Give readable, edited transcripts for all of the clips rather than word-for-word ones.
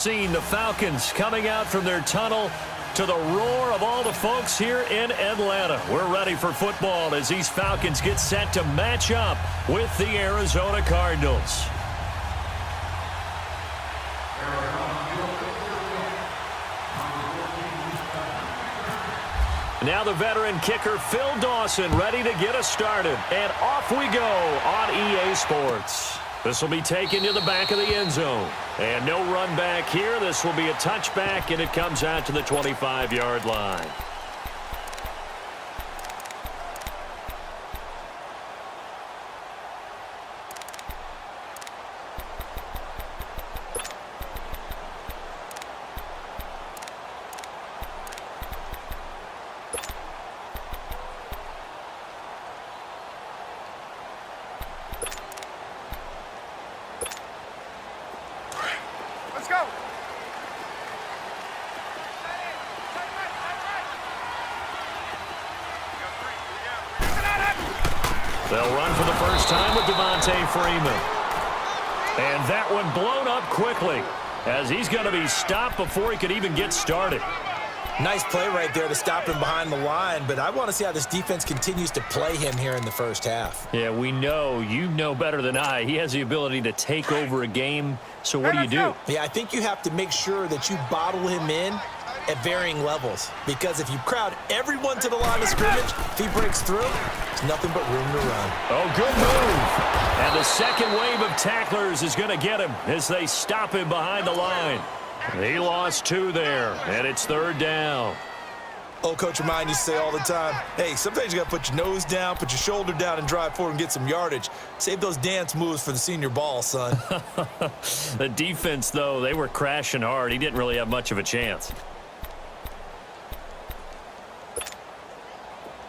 Seeing the Falcons coming out from their tunnel to the roar of all the folks here in Atlanta. We're ready for football as these Falcons get set to match up with the Arizona Cardinals. Now the veteran kicker Phil Dawson ready to get us started. And off we go on EA Sports. This will be taken to the back of the end zone. And no run back here. This will be a touchback, and it comes out to the 25-yard line. They'll run for the first time with Freeman. And that one blown up quickly as he's going to be stopped before he could even get started. Nice play right there to stop him behind the line, but I want to see how this defense continues to play him here in the first half. Yeah, we know. You know better than I. He has the ability to take over a game, so what do you do? Yeah, I think you have to make sure that you bottle him in at varying levels, because if you crowd everyone to the line of scrimmage, if he breaks through, there's nothing but room to run. Oh, good move. And the second wave of tacklers is going to get him as they stop him behind the line. He lost 2 there, and it's 3rd down. Old Coach Remind used to say all the time, hey, sometimes you got to put your nose down, put your shoulder down, and drive forward and get some yardage. Save those dance moves for the senior ball, son. The defense, though, they were crashing hard. He didn't really have much of a chance.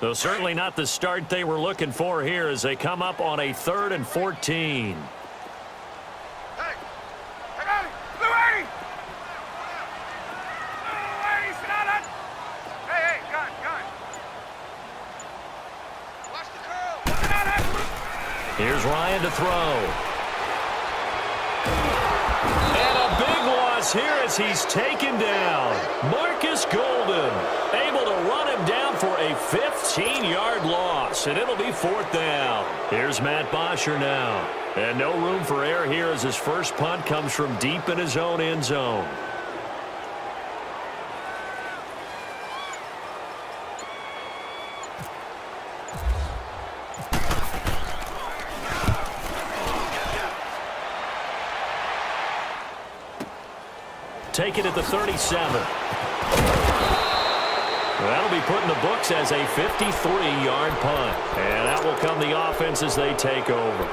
So certainly not the start they were looking for here as they come up on a 3rd and 14. Here's Ryan to throw. And a big loss here as he's taken down. Marcus Golden able to run him down for a 15-yard loss, and it'll be 4th down. Here's Matt Bosher now. And no room for error here as his first punt comes from deep in his own end zone. Taken at the 37. That'll be put in the books as a 53-yard punt. And that will come the offense as they take over.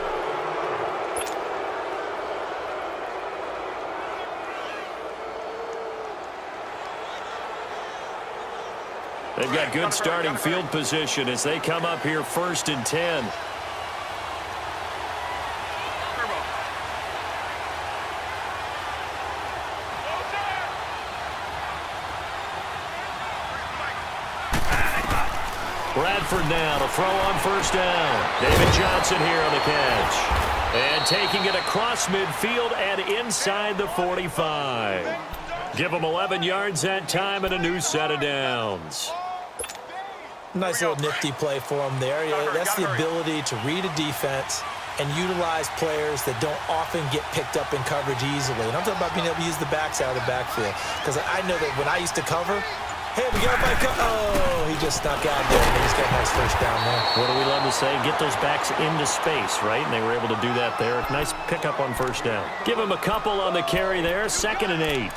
They've got good starting field position as they come up here 1st and 10. Bradford now to throw on 1st down. David Johnson here on the catch. And taking it across midfield and inside the 45. Give them 11 yards that time and a new set of downs. Nice little nifty play for him there. Yeah, that's the ability to read a defense and utilize players that don't often get picked up in coverage easily. And I'm talking about being able to use the backs out of the backfield. Because I know that when I used to cover, hey, we got back. Oh, he just snuck out there. And he's got a nice 1st down there. What do we love to say? Get those backs into space, right? And they were able to do that there. Nice pickup on 1st down. Give him a couple on the carry there. 2nd and 8.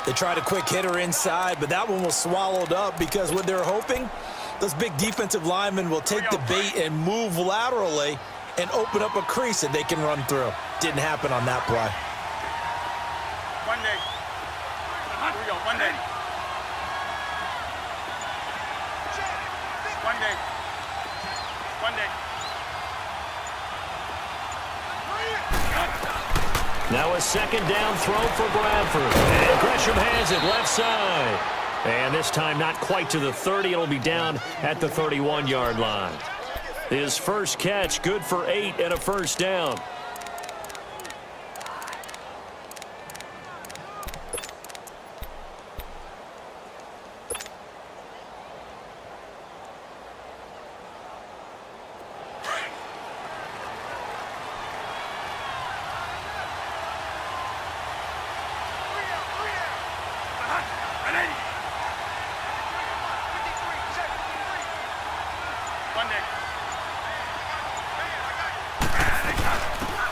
They tried a quick hitter inside, but that one was swallowed up because what they're hoping, those big defensive linemen will take the bait and move laterally and open up a crease that they can run through. Didn't happen on that play. One day. Here we go. One day. One day. One day. Now a second down throw for Bradford. And Gresham has it left side. And this time not quite to the 30. It'll be down at the 31-yard line. His first catch, good for 8 and a first down.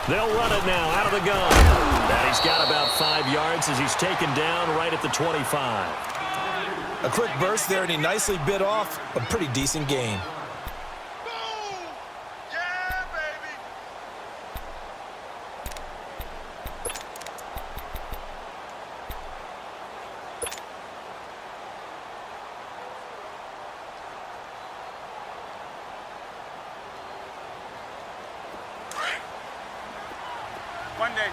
They'll run it now out of the gun. And he's got about 5 yards as he's taken down right at the 25. A quick burst there, and he nicely bit off a pretty decent gain. Monday.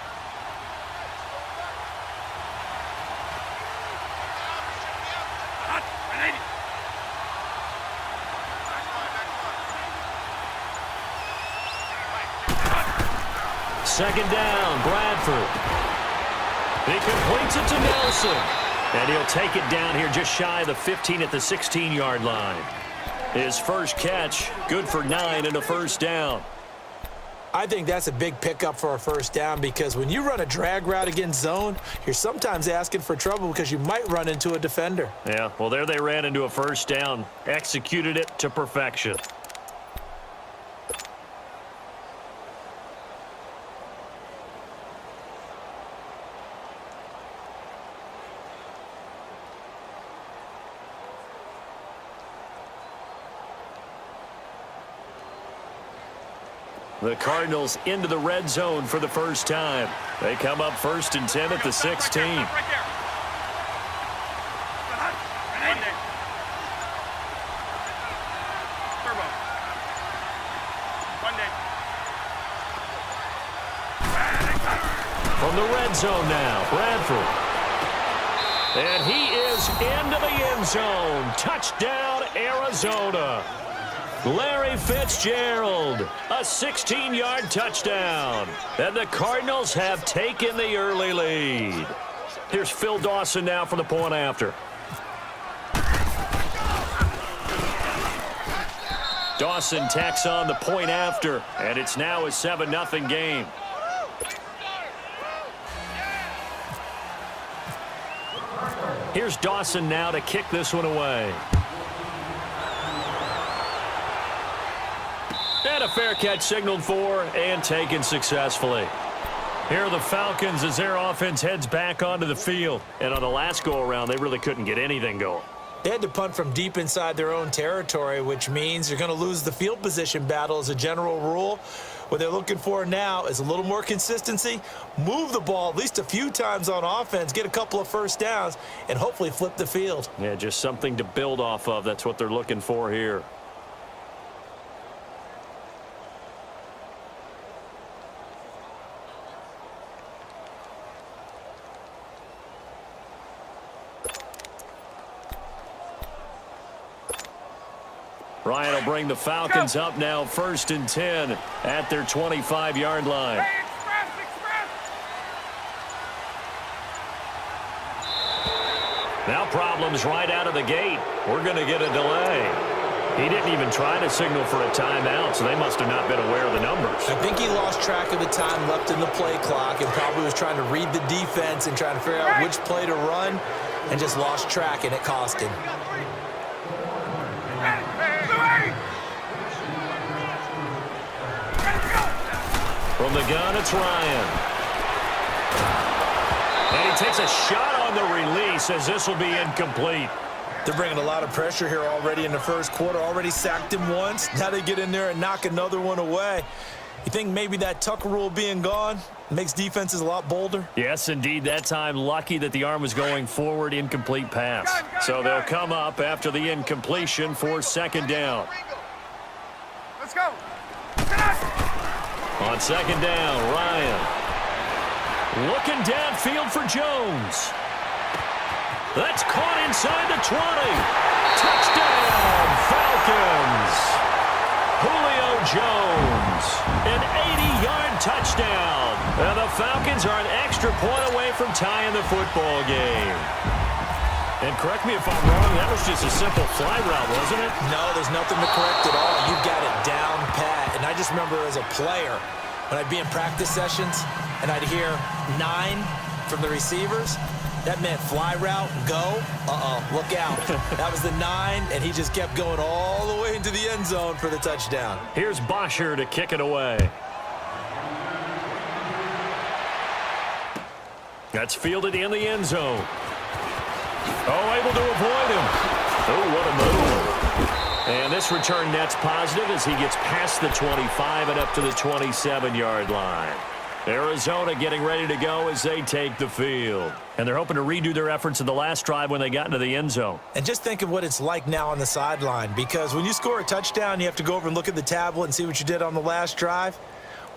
Second down, Bradford. He completes it to Nelson. And he'll take it down here just shy of the 15 at the 16-yard line. His first catch, good for 9 and a first down. I think that's a big pickup for a first down, because when you run a drag route against zone, you're sometimes asking for trouble because you might run into a defender. Yeah, well, there they ran into a first down, executed it to perfection. The Cardinals into the red zone for the first time. They come up 1st and 10 at the 16. Right there. Turbo. Monday. From the red zone now, Bradford. And he is into the end zone. Touchdown, Arizona. Larry Fitzgerald, a 16-yard touchdown. And the Cardinals have taken the early lead. Here's Phil Dawson now for the point after. Dawson tacks on the point after, and it's now a 7-0 game. Here's Dawson now to kick this one away. And a fair catch signaled for and taken successfully. Here are the Falcons as their offense heads back onto the field. And on the last go-around, they really couldn't get anything going. They had to punt from deep inside their own territory, which means you're going to lose the field position battle as a general rule. What they're looking for now is a little more consistency, move the ball at least a few times on offense, get a couple of first downs, and hopefully flip the field. Yeah, just something to build off of. That's what they're looking for here. Ryan will bring the Falcons up now 1st and 10 at their 25-yard line. Now problems right out of the gate. We're going to get a delay. He didn't even try to signal for a timeout, so they must have not been aware of the numbers. I think he lost track of the time left in the play clock and probably was trying to read the defense and trying to figure out which play to run, and just lost track, and it cost him. From the gun, it's Ryan. And he takes a shot on the release as this will be incomplete. They're bringing a lot of pressure here already in the first quarter. Already sacked him once. Now they get in there and knock another one away. You think maybe that Tucker rule being gone makes defenses a lot bolder? Yes, indeed. That time, lucky that the arm was going forward, incomplete pass. So they'll come up after the incompletion for 2nd down. Let's go. On 2nd down, Ryan. Looking downfield for Jones. That's caught inside the 20. Touchdown, Falcons. Julio Jones, an 80-yard touchdown. And the Falcons are an extra point away from tying the football game. And correct me if I'm wrong, that was just a simple fly route, wasn't it? No, there's nothing to correct at all. You've got it down pat. And I just remember as a player, when I'd be in practice sessions and I'd hear 9 from the receivers, that meant fly route, go, look out. That was the 9, and he just kept going all the way into the end zone for the touchdown. Here's Bosher to kick it away. That's fielded in the end zone. Oh, able to avoid him. Oh, what a move. And this return net's positive as he gets past the 25 and up to the 27-yard line. Arizona getting ready to go as they take the field. And they're hoping to redo their efforts in the last drive when they got into the end zone. And just think of what it's like now on the sideline, because when you score a touchdown, you have to go over and look at the tablet and see what you did on the last drive.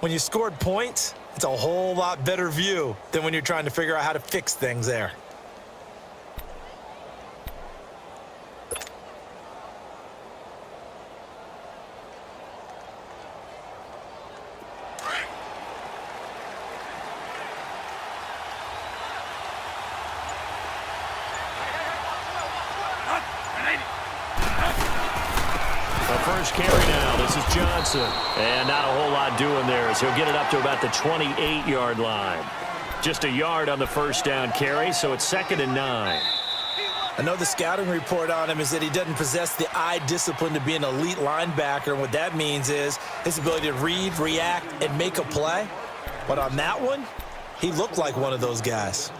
When you scored points, it's a whole lot better view than when you're trying to figure out how to fix things there. First carry now. This is Johnson. And not a whole lot doing there as he'll get it up to about the 28-yard line. Just a yard on the first down carry, so it's 2nd and 9. I know the scouting report on him is that he doesn't possess the eye discipline to be an elite linebacker. And what that means is his ability to read, react, and make a play. But on that one, he looked like one of those guys.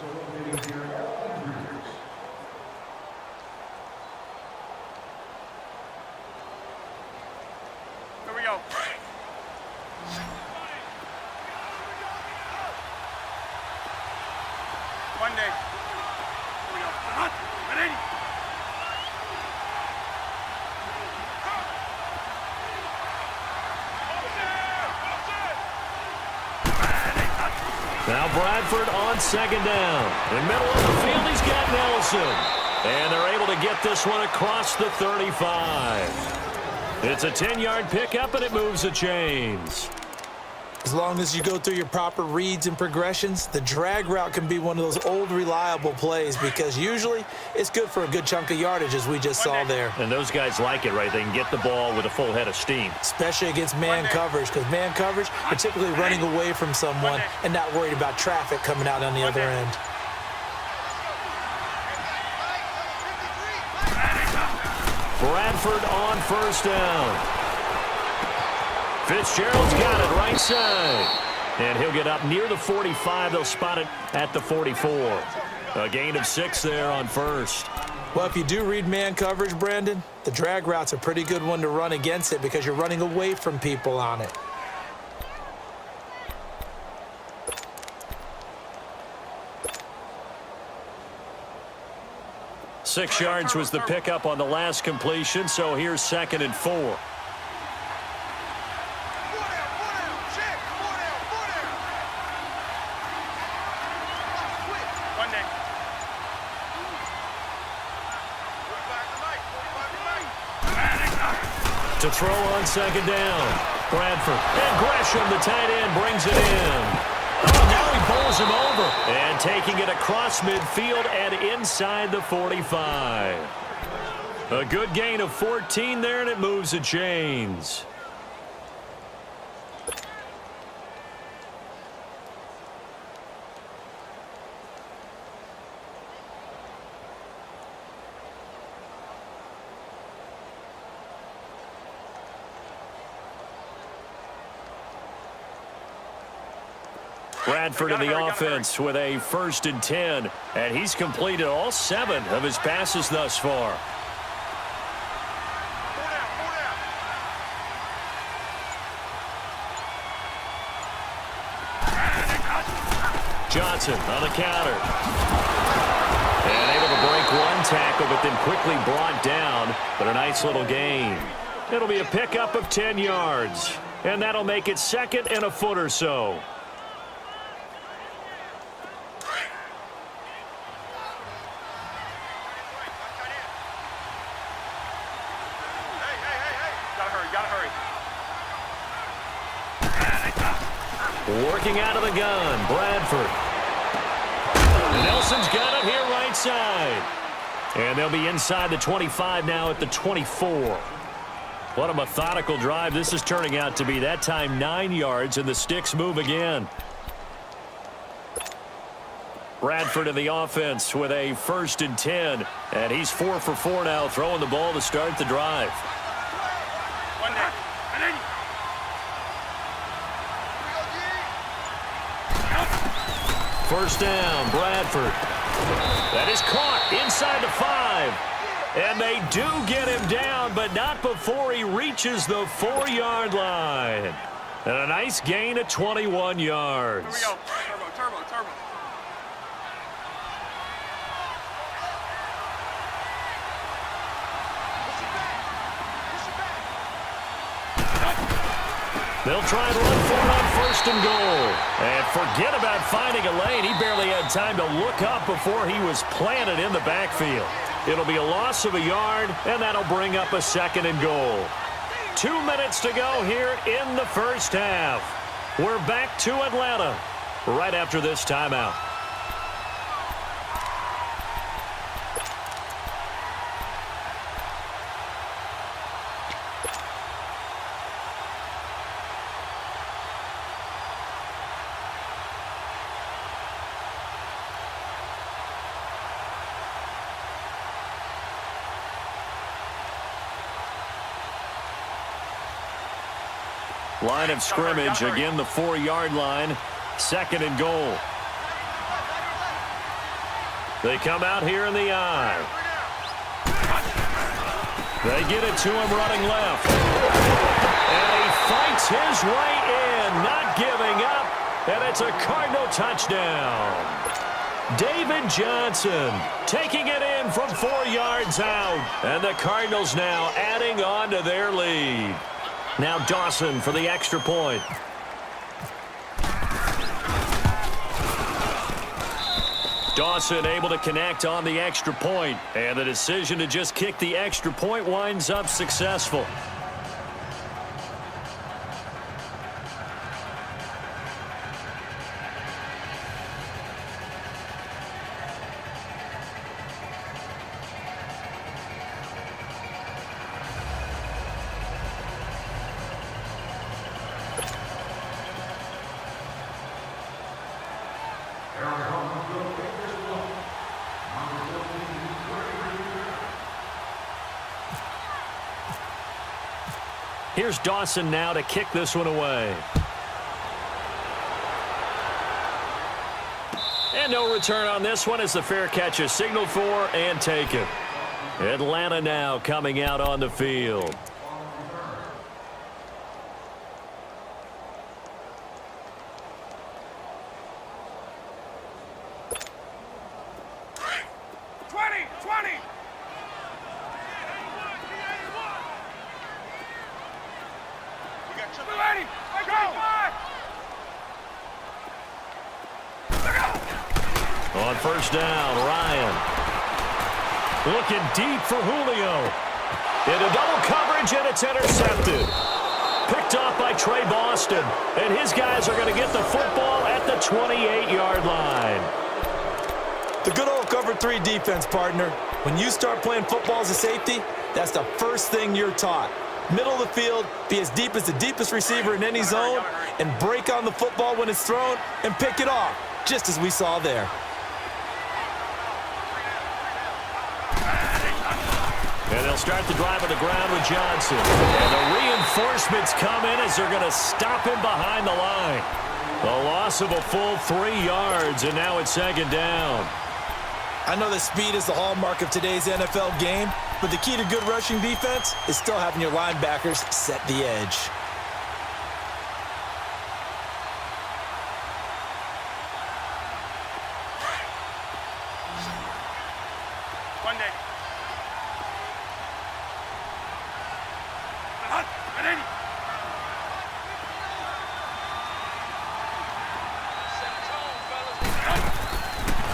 Now Bradford on 2nd down. In the middle of the field, he's got Nelson. And they're able to get this one across the 35. It's a 10-yard pickup, and it moves the chains. As long as you go through your proper reads and progressions, the drag route can be one of those old reliable plays because usually it's good for a good chunk of yardage, as we just saw there. And those guys like it, right? They can get the ball with a full head of steam. Especially against man coverage, because man coverage, you're typically running away from someone and not worried about traffic coming out on the other end. Bradford on 1st down. Fitzgerald's got it right side. And he'll get up near the 45. They'll spot it at the 44. A gain of 6 there on 1st. Well, if you do read man coverage, Brandon, the drag route's a pretty good one to run against it because you're running away from people on it. Six yards was the pickup on the last completion, so here's 2nd and 4. To throw on 2nd down. Bradford. And Gresham, the tight end, brings it in. Oh, now he bowls him over. And taking it across midfield and inside the 45. A good gain of 14 there, and it moves the chains. Bradford in the offense with a 1st and 10, and he's completed all 7 of his passes thus far. Johnson on the counter. And able to break one tackle, but then quickly brought down, but a nice little gain. It'll be a pickup of 10 yards, and that'll make it 2nd and a foot or so. Gotta hurry. Working out of the gun, Bradford. Nelson's got it here right side. And they'll be inside the 25 now at the 24. What a methodical drive this is turning out to be. That time 9 yards, and the sticks move again. Bradford in the offense with a 1st and 10. And he's 4 for 4 now, throwing the ball to start the drive. One day. And then. First down, Bradford. That is caught inside the 5. And they do get him down, but not before he reaches the 4-yard line. And a nice gain of 21 yards. Here we go. Turbo. They'll try and run for it on 1st and goal. And forget about finding a lane. He barely had time to look up before he was planted in the backfield. It'll be a loss of a yard, and that'll bring up a 2nd and goal. 2 minutes to go here in the first half. We're back to Atlanta right after this timeout. Line of scrimmage, again the 4-yard line, 2nd and goal. They come out here in the eye. They get it to him running left. And he fights his way in, not giving up, and it's a Cardinal touchdown. David Johnson taking it in from 4 yards out, and the Cardinals now adding on to their lead. Now Dawson for the extra point. Dawson able to connect on the extra point, and the decision to just kick the extra point winds up successful. Here's Dawson now to kick this one away. And no return on this one as the fair catch is signaled for and taken. Atlanta now coming out on the field. On first down, Ryan. Looking deep for Julio. Into double coverage, and it's intercepted. Picked off by Trey Boston. And his guys are going to get the football at the 28-yard line. The good old cover 3 defense, partner. When you start playing football as a safety, that's the first thing you're taught. Middle of the field, be as deep as the deepest receiver in any zone, and break on the football when it's thrown and pick it off, just as we saw there. And they'll start the drive on the ground with Johnson. And the reinforcements come in as they're going to stop him behind the line. The loss of a full 3 yards, and now it's 2nd down. I know that speed is the hallmark of today's NFL game, but the key to good rushing defense is still having your linebackers set the edge. One day.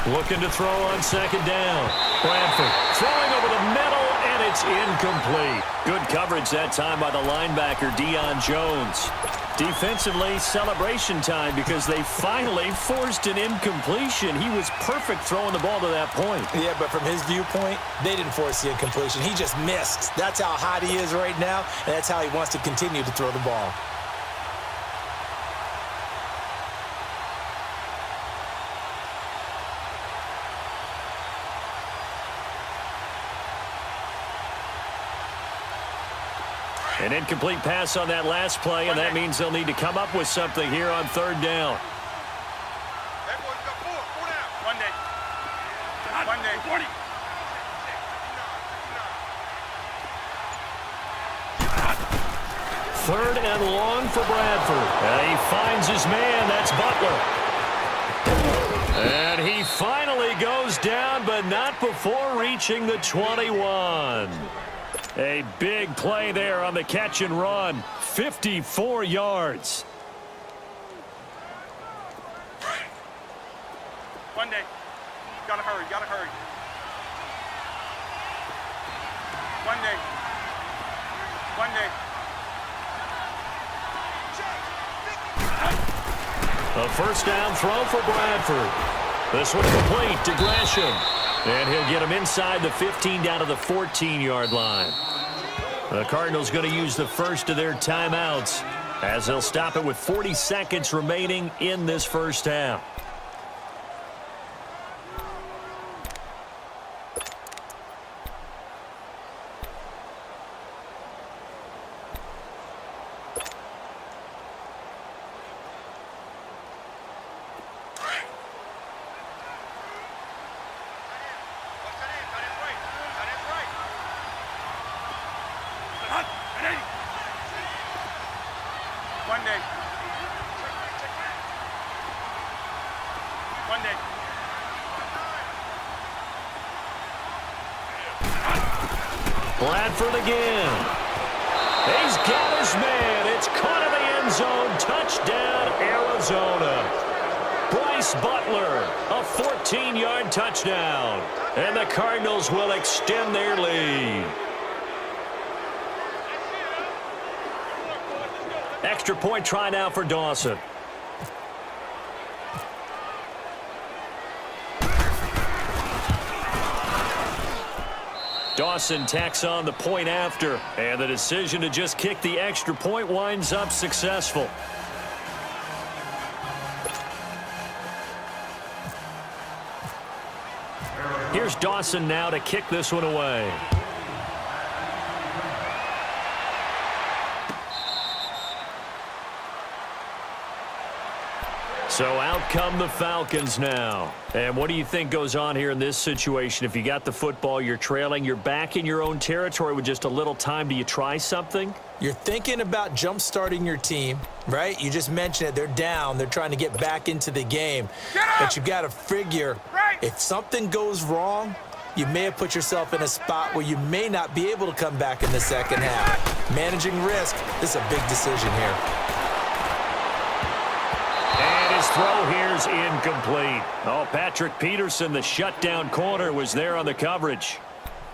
Looking to throw on 2nd down. Bradford throwing over the middle, and It's incomplete. Good coverage that time by the linebacker, Deion Jones. Defensively, celebration time because they finally forced an incompletion. He was perfect throwing the ball to that point. Yeah, but from his viewpoint, they didn't force the incompletion. He just missed. That's how hot he is right now, and that's how he wants to continue to throw the ball. An incomplete pass on that last play, and that means they'll need to come up with something here on third down. Third and long for Bradford. And he finds his man. That's Butler. And he finally goes down, but not before reaching the 21. A big play there on the catch and run. 54 yards. One day. Gotta hurry, gotta hurry. One day. One day. A first down throw for Bradford. This one complete to Gresham. And he'll get him inside the 15 down to the 14-yard line. The Cardinals going to use the first of their timeouts as they'll stop it with 40 seconds remaining in this first half. Bradford again. He's got his man. It's caught in the end zone. Touchdown, Arizona. Bryce Butler, a 14-yard touchdown. And the Cardinals will extend their lead. Extra point try now for Dawson. Dawson tacks on the point after, and the decision to just kick the extra point winds up successful. Here's Dawson now to kick this one away. So out come the Falcons now. And what do you think goes on here in this situation? If you got the football, you're trailing, you're back in your own territory with just a little time. Do you try something? You're thinking about jump-starting your team, right? You just mentioned it. They're down. They're trying to get back into the game. But you've got to figure if something goes wrong, you may have put yourself in a spot where you may not be able to come back in the second half. Managing risk, this is a big decision here. Throw here's incomplete. Oh, Patrick Peterson, the shutdown corner, was there on the coverage.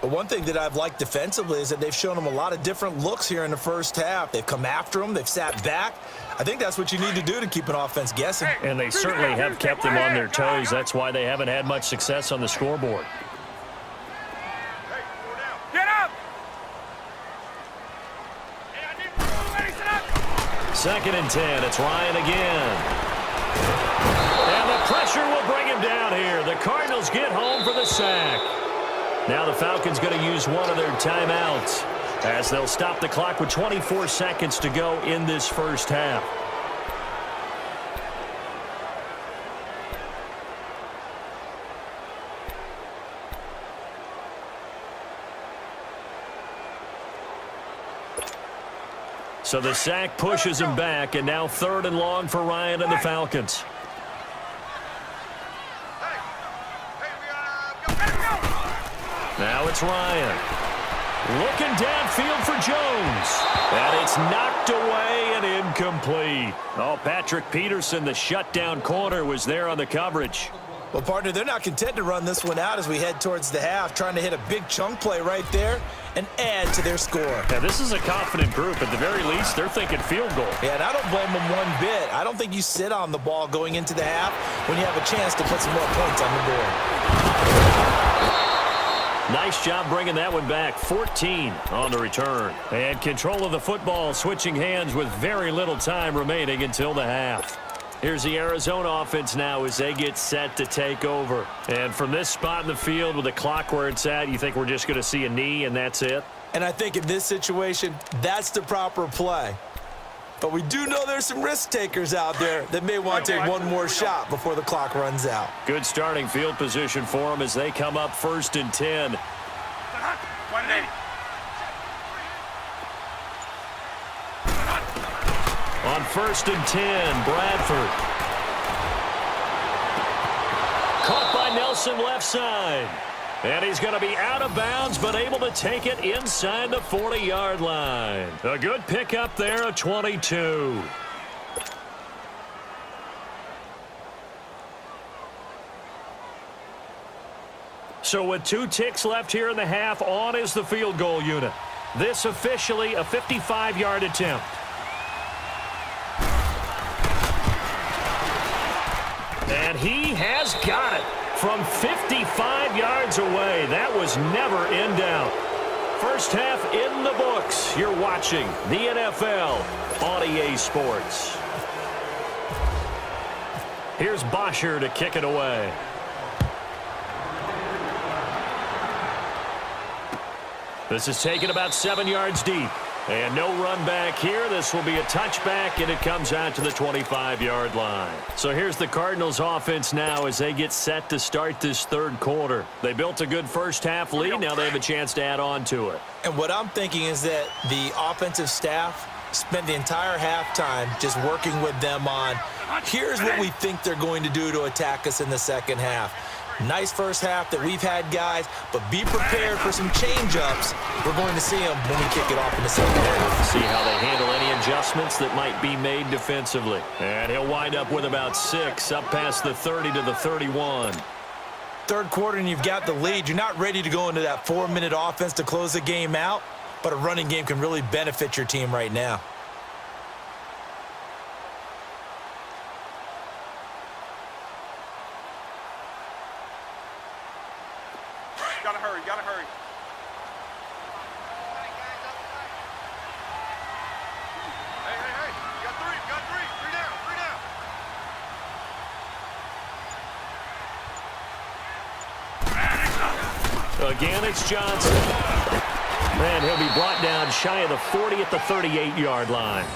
But one thing that I've liked defensively is that they've shown them a lot of different looks here in the first half. They've come after them. They've sat back. I think that's what you need to do to keep an offense guessing. And they certainly have kept them on their toes. That's why they haven't had much success on the scoreboard. Get up! 2nd and 10. It's Ryan again. And the pressure will bring him down here. The Cardinals get home for the sack. Now the Falcons going to use one of their timeouts as they'll stop the clock with 24 seconds to go in this first half. So the sack pushes him back, and now 3rd and long for Ryan and the Falcons. Now it's Ryan. Looking downfield for Jones. And it's knocked away and incomplete. Oh, Patrick Peterson, the shutdown corner, was there on the coverage. Well, partner, they're not content to run this one out as we head towards the half, trying to hit a big chunk play right there and add to their score. Yeah, this is a confident group. At the very least, they're thinking field goal. Yeah, and I don't blame them one bit. I don't think you sit on the ball going into the half when you have a chance to put some more points on the board. Nice job bringing that one back. 14 on the return. And control of the football switching hands with very little time remaining until the half. Here's the Arizona offense now as they get set to take over. And from this spot in the field with the clock where it's at, you think we're just going to see a knee and that's it? And I think in this situation, that's the proper play. But we do know there's some risk takers out there that may want to take one more shot before the clock runs out. Good starting field position for them as they come up 1st and 10. 180. On 1st and 10, Bradford. Caught by Nelson left side. And he's going to be out of bounds, but able to take it inside the 40-yard line. A good pickup there, a 22. So with 2 ticks left here in the half, on is the field goal unit. This officially a 55-yard attempt. And he has got it from 55 yards away. That was never in doubt. First half in the books. You're watching the NFL on EA Sports. Here's Bosher to kick it away. This is taken about 7 yards deep. And no run back here. This will be a touchback, and it comes out to the 25-yard line. So here's the Cardinals offense now as they get set to start this 3rd quarter. They built a good first half lead. Now they have a chance to add on to it. And what I'm thinking is that the offensive staff spent the entire halftime just working with them on, here's what we think they're going to do to attack us in the second half. Nice first half that we've had, guys, but be prepared for some change-ups. We're going to see them when we kick it off in the second half. See how they handle any adjustments that might be made defensively. And he'll wind up with about 6 up past the 30 to the 31. 3rd quarter and you've got the lead. You're not ready to go into that 4-minute offense to close the game out, but a running game can really benefit your team right now. Gotta hurry, gotta hurry. Hey. You got 3, 3 down, 3 down. Again, it's Johnson. And he'll be brought down shy of the 40 at the 38-yard line.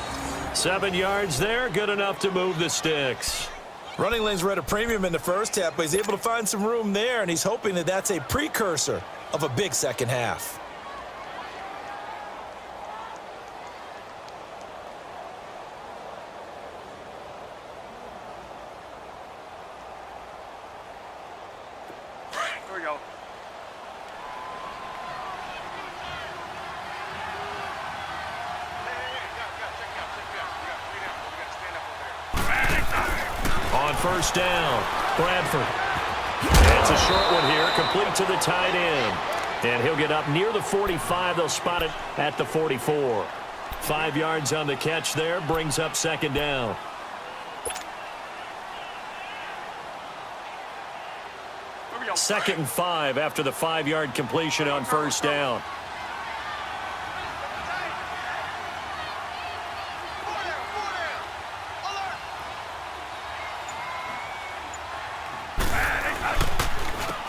7 yards there, good enough to move the sticks. Running lanes were at a premium in the first half, but he's able to find some room there, and he's hoping that that's a precursor of a big second half. There we go. On 1st down, Bradford. It's a short one here, complete to the tight end. And he'll get up near the 45. They'll spot it at the 44. 5 yards on the catch there, brings up 2nd down. There we go. 2nd and 5 after the 5-yard completion on 1st down.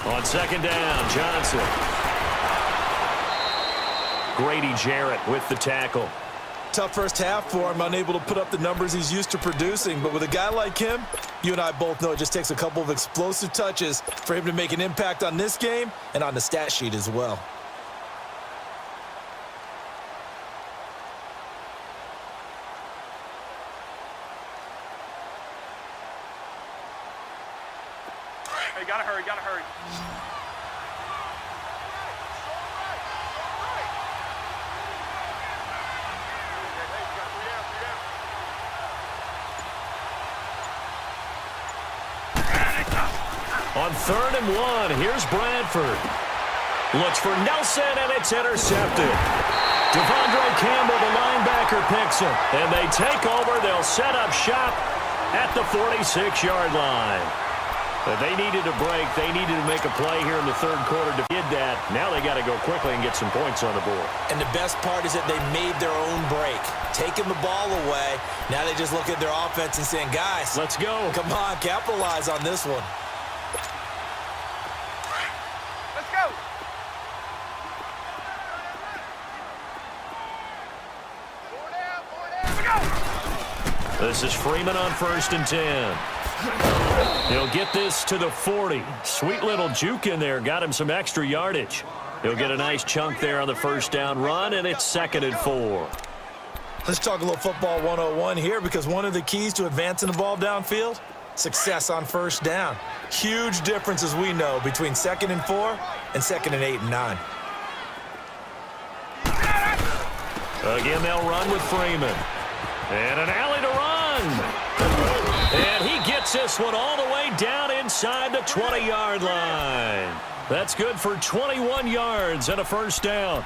On 2nd down, Johnson. Grady Jarrett with the tackle. Tough first half for him, unable to put up the numbers he's used to producing. But with a guy like him, you and I both know it just takes a couple of explosive touches for him to make an impact on this game and on the stat sheet as well. Hey, gotta hurry, gotta hurry. On 3rd and 1, here's Bradford. Looks for Nelson, and it's intercepted. Devondre Campbell, the linebacker, picks him. And they take over. They'll set up shop at the 46-yard line. But they needed a break. They needed to make a play here in the 3rd quarter to get that. Now they got to go quickly and get some points on the board. And the best part is that they made their own break, taking the ball away. Now they just look at their offense and saying, guys, let's go. Come on, capitalize on this one. Let's go. This is Freeman on 1st and 10. He'll get this to the 40. Sweet little juke in there. Got him some extra yardage. He'll get a nice chunk there on the 1st down run, and it's 2nd and 4. Let's talk a little football 101 here, because one of the keys to advancing the ball downfield, success on 1st down. Huge difference, as we know, between 2nd and 4 and 2nd and 8 and 9. Again, they'll run with Freeman. And an alley to run. And he gets this one all the way down inside the 20-yard line. That's good for 21 yards and a 1st down.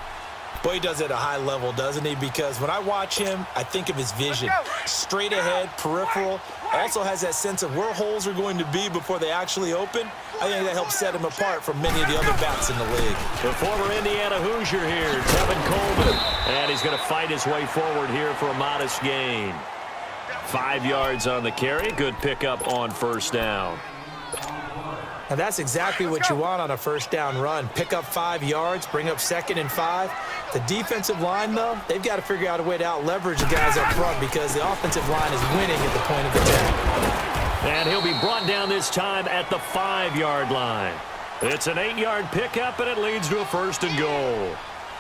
Boy, he does it at a high level, doesn't he? Because when I watch him, I think of his vision. Straight ahead, peripheral. Also has that sense of where holes are going to be before they actually open. I think that helps set him apart from many of the other backs in the league. The former Indiana Hoosier here, Tevin Coleman. And he's going to fight his way forward here for a modest gain. 5 yards on the carry. Good pickup on 1st down. Now that's exactly what you want on a 1st down run. Pick up 5 yards, bring up 2nd and 5. The defensive line, though, they've got to figure out a way to out-leverage the guys up front, because the offensive line is winning at the point of attack. And he'll be brought down this time at the 5-yard line. It's an 8-yard pickup, and it leads to a 1st and goal.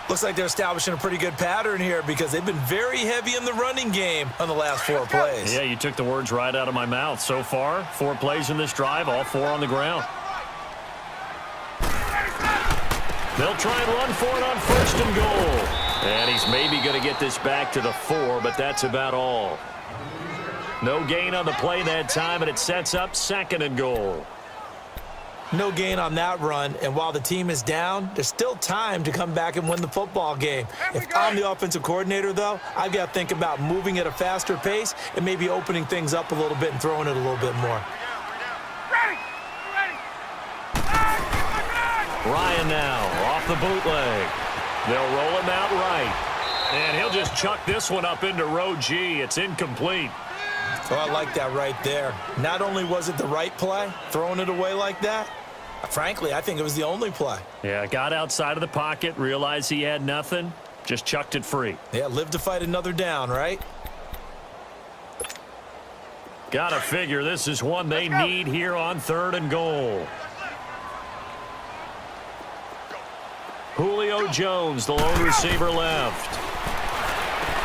Looks like they're establishing a pretty good pattern here, because they've been very heavy in the running game on the last 4 plays. Yeah, you took the words right out of my mouth. So far, 4 plays in this drive, all 4 on the ground. They'll try and run for it on 1st and goal. And he's maybe going to get this back to the 4, but that's about all. No gain on the play that time, and it sets up 2nd and goal. No gain on that run, and while the team is down, there's still time to come back and win the football game. If I'm the offensive coordinator, though, I've got to think about moving at a faster pace and maybe opening things up a little bit and throwing it a little bit more. Ryan now off the bootleg. They'll roll him out right. And he'll just chuck this one up into row G. It's incomplete. Oh, I like that right there. Not only was it the right play, throwing it away like that, frankly, I think it was the only play. Yeah, got outside of the pocket, realized he had nothing, just chucked it free. Yeah, live to fight another down, right? Gotta figure this is one they need here on 3rd and goal. Julio Jones, the lone receiver left.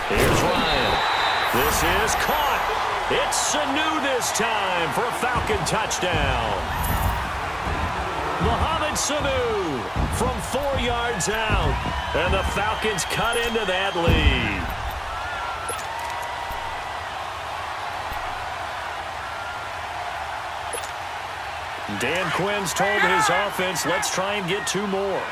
Here's Ryan. This is caught. It's Sanu this time for a Falcon touchdown. Mohamed Sanu from 4 yards out. And the Falcons cut into that lead. Dan Quinn's told his offense, let's try and get 2 more.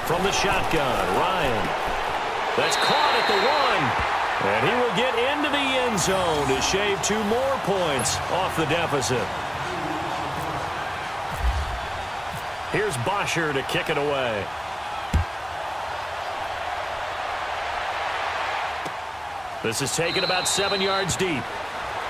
From the shotgun, Ryan. That's caught at the 1. And he will get into the end zone to shave 2 more points off the deficit. Here's Bosher to kick it away. This is taken about 7 yards deep.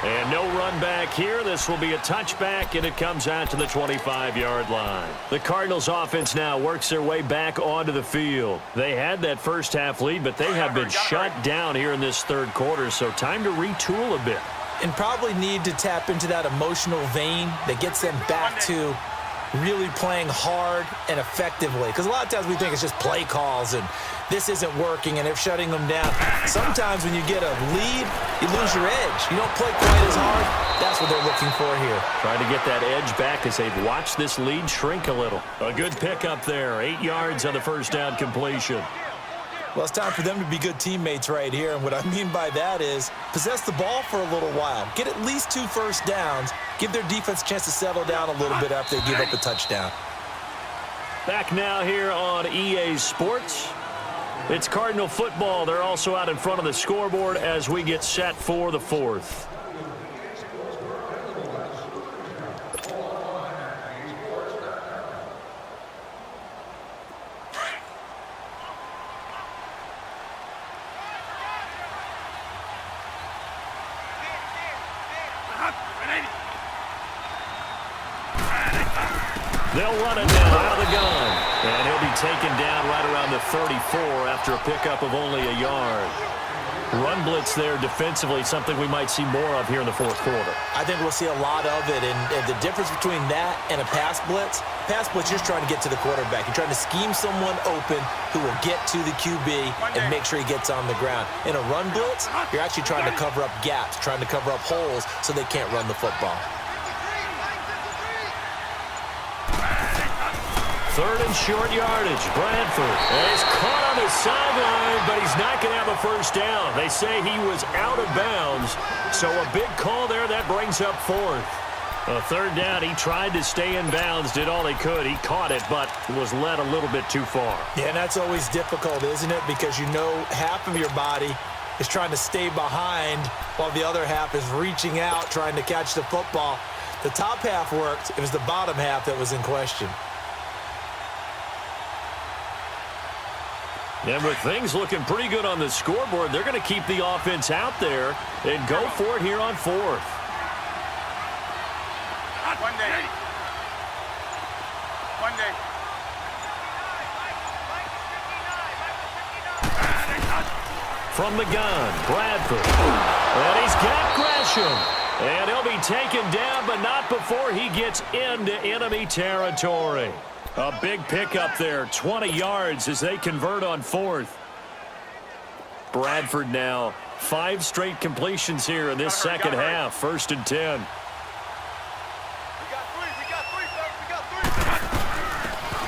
And no run back here. This will be a touchback, and it comes out to the 25-yard line. The Cardinals offense now works their way back onto the field. They had that first half lead, but they have been shut down here in this 3rd quarter, so time to retool a bit. And probably need to tap into that emotional vein that gets them back to really playing hard and effectively. Because a lot of times we think it's just play calls and this isn't working and if shutting them down. Sometimes when you get a lead, you lose your edge. You don't play quite as hard. That's what they're looking for here. Trying to get that edge back as they've watched this lead shrink a little. A good pickup there. 8 yards on the 1st down completion. Well, it's time for them to be good teammates right here. And what I mean by that is possess the ball for a little while. Get at least 2 first downs. Give their defense a chance to settle down a little bit after they give up a touchdown. Back now here on EA Sports. It's Cardinal football. They're also out in front of the scoreboard as we get set for the 4th. They'll run it now out of the gun. And he'll be taken down right around the 34 after a pickup of only a yard. Run blitz there defensively, something we might see more of here in the 4th quarter. I think we'll see a lot of it. And the difference between that and a pass blitz, you're just trying to get to the quarterback. You're trying to scheme someone open who will get to the QB and make sure he gets on the ground. In a run blitz, you're actually trying to cover up gaps, trying to cover up holes so they can't run the football. 3rd and short yardage. Bradford is caught on the sideline, but he's not going to have a first down. They say he was out of bounds, so a big call there. That brings up 4th. A 3rd down, he tried to stay in bounds, did all he could. He caught it, but was led a little bit too far. Yeah, and that's always difficult, isn't it? Because you know half of your body is trying to stay behind while the other half is reaching out, trying to catch the football. The top half worked. It was the bottom half that was in question. And with things looking pretty good on the scoreboard, they're going to keep the offense out there and go for it here on 4th. One day. One day. From the gun, Bradford. And he's got Gresham. And he'll be taken down, but not before he gets into enemy territory. A big pickup there, 20 yards as they convert on 4th. Bradford now, 5 straight completions here in this second half, 1st and 10.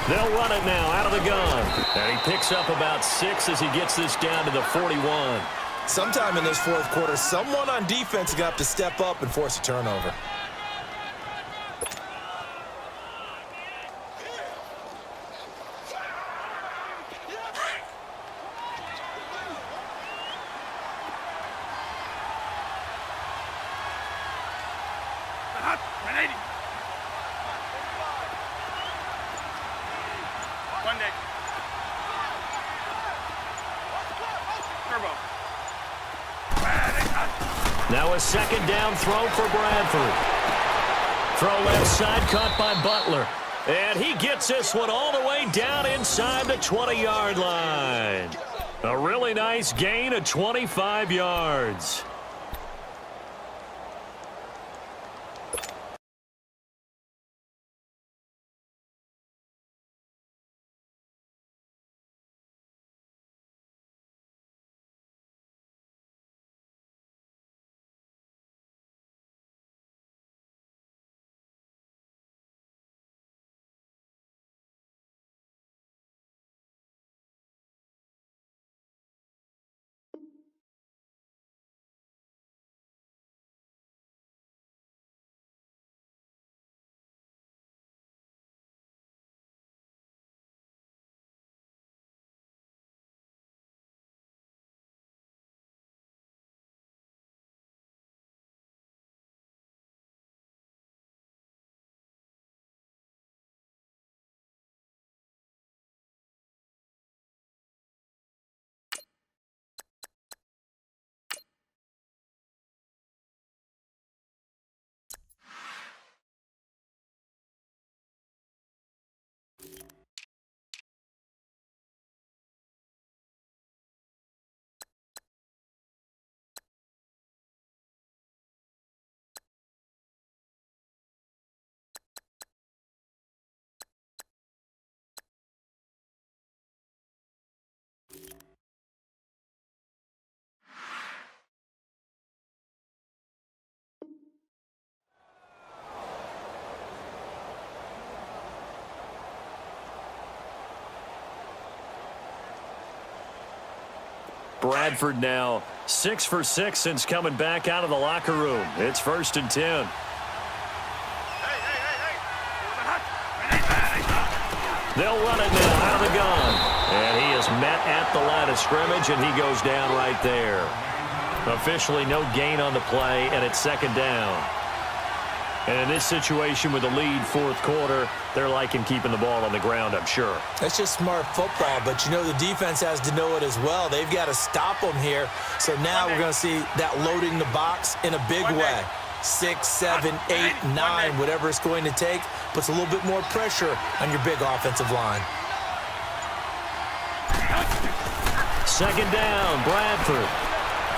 They'll run it now out of the gun. And he picks up about 6 as he gets this down to the 41. Sometime in this 4th quarter, someone on defense is going to have to step up and force a turnover. Now a 2nd down throw for Bradford. Throw left side, caught by Butler. And he gets this one all the way down inside the 20-yard line. A really nice gain of 25 yards. Bradford now 6 for 6 since coming back out of the locker room. It's 1st and 10. They'll run it now out of the gun. And he is met at the line of scrimmage, and he goes down right there. Officially no gain on the play, and it's 2nd down. And in this situation with the lead 4th quarter, they're liking keeping the ball on the ground, I'm sure. That's just smart football, but you know the defense has to know it as well. They've got to stop them here. So now we're going to see that loading the box in a big way. 6, 7, 8, 9, whatever it's going to take, puts a little bit more pressure on your big offensive line. 2nd down, Bradford.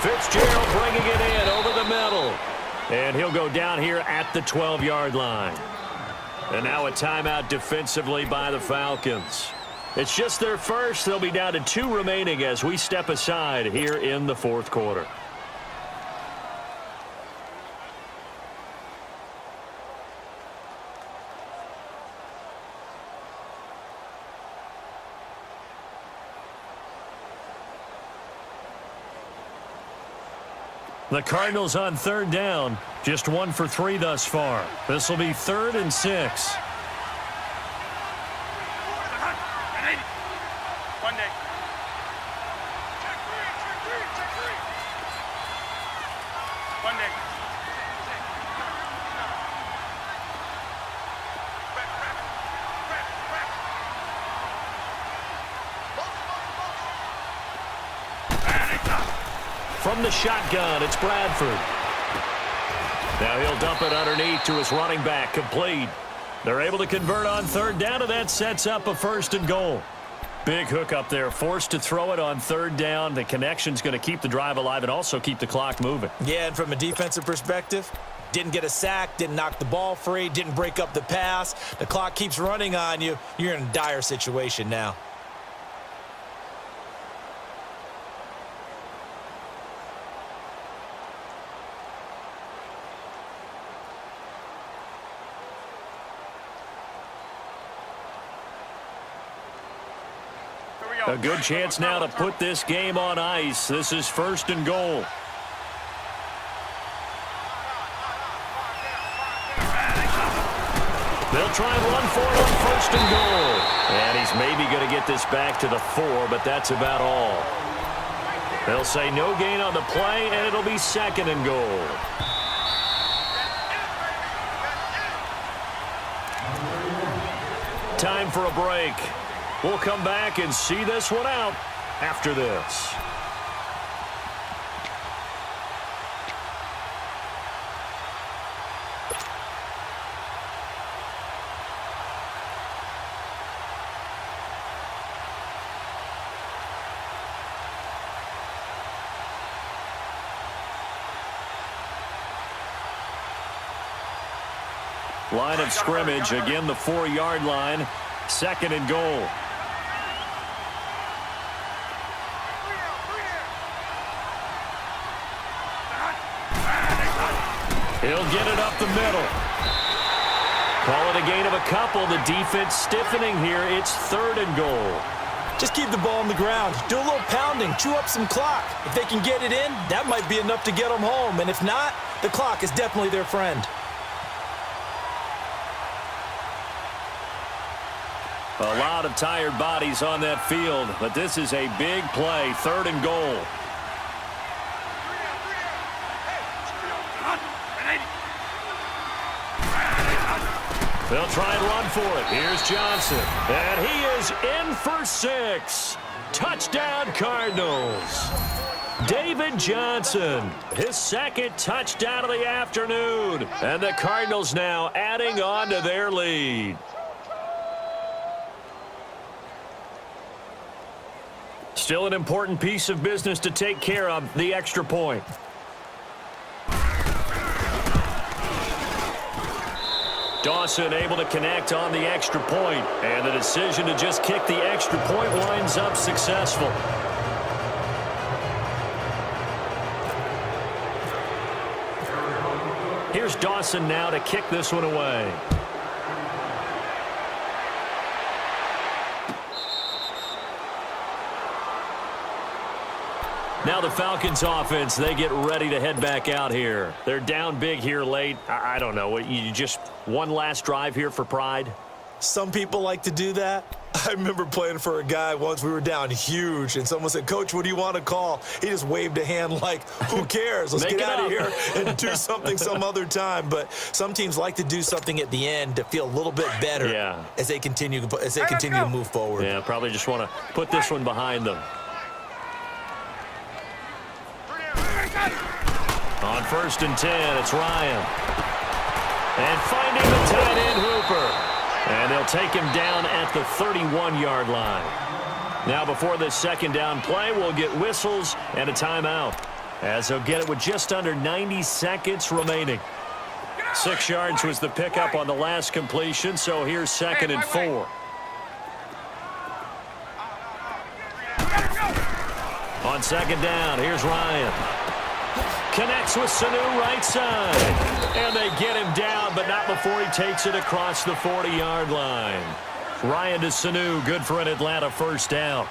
Fitzgerald bringing it in over the middle. And he'll go down here at the 12-yard line. And now a timeout defensively by the Falcons. It's just their first. They'll be down to 2 remaining as we step aside here in the 4th quarter. The Cardinals on 3rd down, just 1 for 3 thus far. This will be 3rd and 6. From the shotgun, it's Bradford. Now he'll dump it underneath to his running back, complete. They're able to convert on 3rd down, and that sets up a 1st and goal. Big hook up there, forced to throw it on 3rd down. The connection's going to keep the drive alive and also keep the clock moving. Yeah, and from a defensive perspective, didn't get a sack, didn't knock the ball free, didn't break up the pass. The clock keeps running on you. You're in a dire situation now. A good chance now to put this game on ice. This is 1st and goal. They'll try and run for it on 1st and goal. And he's maybe going to get this back to the 4, but that's about all. They'll say no gain on the play, and it'll be 2nd and goal. Time for a break. We'll come back and see this one out after this. Line of scrimmage, again the 4-yard line, 2nd and goal. He'll get it up the middle. Call it a gain of a couple. The defense stiffening here. It's 3rd and goal. Just keep the ball on the ground. Do a little pounding. Chew up some clock. If they can get it in, that might be enough to get them home. And if not, the clock is definitely their friend. A lot of tired bodies on that field, but this is a big play. 3rd and goal. They'll try and run for it. Here's Johnson. And he is in for 6. Touchdown, Cardinals. David Johnson, his 2nd touchdown of the afternoon. And the Cardinals now adding on to their lead. Still an important piece of business to take care of, the extra point. Dawson able to connect on the extra point, and the decision to just kick the extra point winds up successful. Here's Dawson now to kick this one away. Now the Falcons offense, they get ready to head back out here. They're down big here late. I don't know. You just one last drive here for pride? Some people like to do that. I remember playing for a guy once. We were down huge, and someone said, "Coach, what do you want to call?" He just waved a hand like, who cares? Let's get out of here and do something some other time. But some teams like to do something at the end to feel a little bit better as they continue to move forward. Yeah, probably just want to put this one behind them. On 1st and 10, it's Ryan. And finding the tight end Hooper. And they'll take him down at the 31-yard line. Now before this second down play, we'll get whistles and a timeout, as they'll get it with just under 90 seconds remaining. 6 yards was the pickup on the last completion, so here's 2nd and 4. On 2nd down, here's Ryan. Connects with Sanu right side. And they get him down, but not before he takes it across the 40-yard line. Ryan to Sanu, good for an Atlanta first down.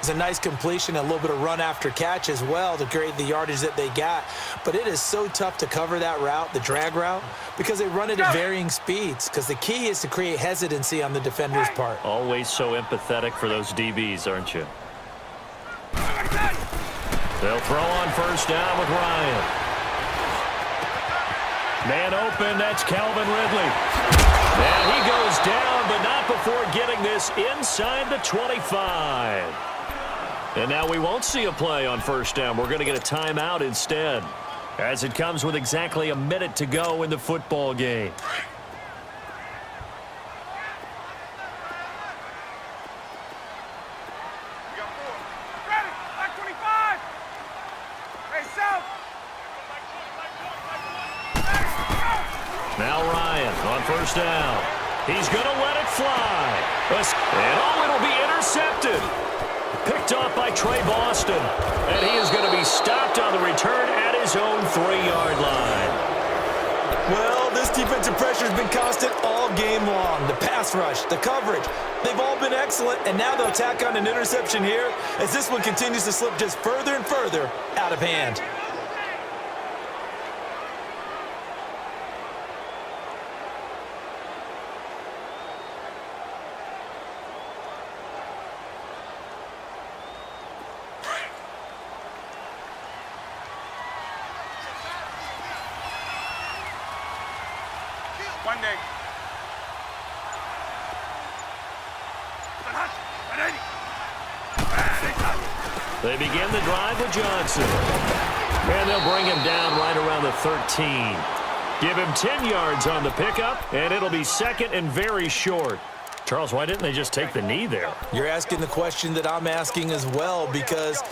It's a nice completion, a little bit of run after catch as well to create the yardage that they got. But it is so tough to cover that route, the drag route, because they run it at varying speeds. Because the key is to create hesitancy on the defender's part. Always so empathetic for those DBs, aren't you? They'll throw on first down with Ryan. Man open, that's Calvin Ridley. And he goes down, but not before getting this inside the 25. And now we won't see a play on first down. We're going to get a timeout instead, as it comes with exactly a minute to go in the football game. Now Ryan on first down. He's going to let it fly. And it'll be intercepted. Picked off by Trey Boston. And he is going to be stopped on the return at his own 3-yard line. Well, this defensive pressure has been constant all game long. The pass rush, the coverage, they've all been excellent. And now they'll tack on an interception here as this one continues to slip just further and further out of hand. They begin the drive with Johnson. And they'll bring him down right around the 13. Give him 10 yards on the pickup, and it'll be 2nd and very short. Charles, why didn't they just take the knee there? You're asking the question that I'm asking as well, because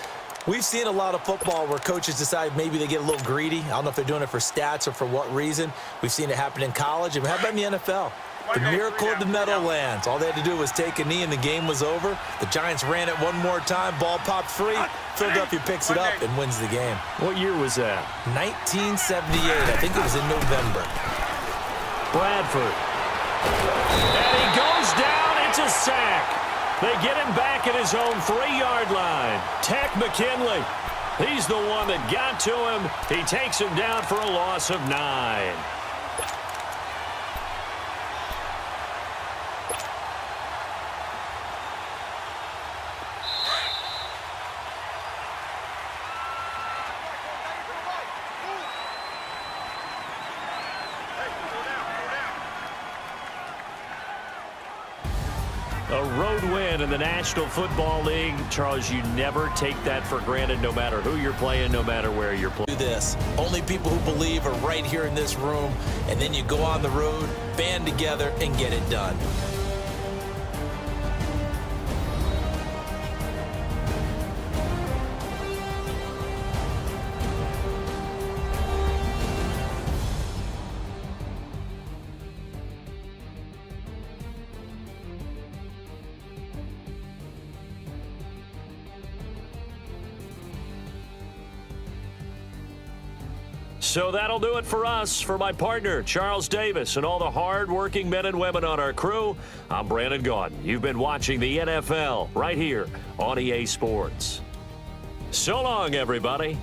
we've seen a lot of football where coaches decide maybe they get a little greedy. I don't know if they're doing it for stats or for what reason. We've seen it happen in college. And how about in the NFL? The miracle of the Meadowlands. All they had to do was take a knee and the game was over. The Giants ran it one more time. Ball popped free. Philadelphia picks it up and wins the game. What year was that? 1978. I think it was in November. Bradford. And he goes down. It's a sack. They get him back at his own 3-yard line. Tech McKinley. He's the one that got to him. He takes him down for a loss of 9. A road win in the National Football League. Charles, you never take that for granted, no matter who you're playing, no matter where you're playing. Do this. Only people who believe are right here in this room, and then you go on the road, band together, and get it done. So that'll do it for us. For my partner, Charles Davis, and all the hard-working men and women on our crew, I'm Brandon Gaudin. You've been watching the NFL right here on EA Sports. So long, everybody.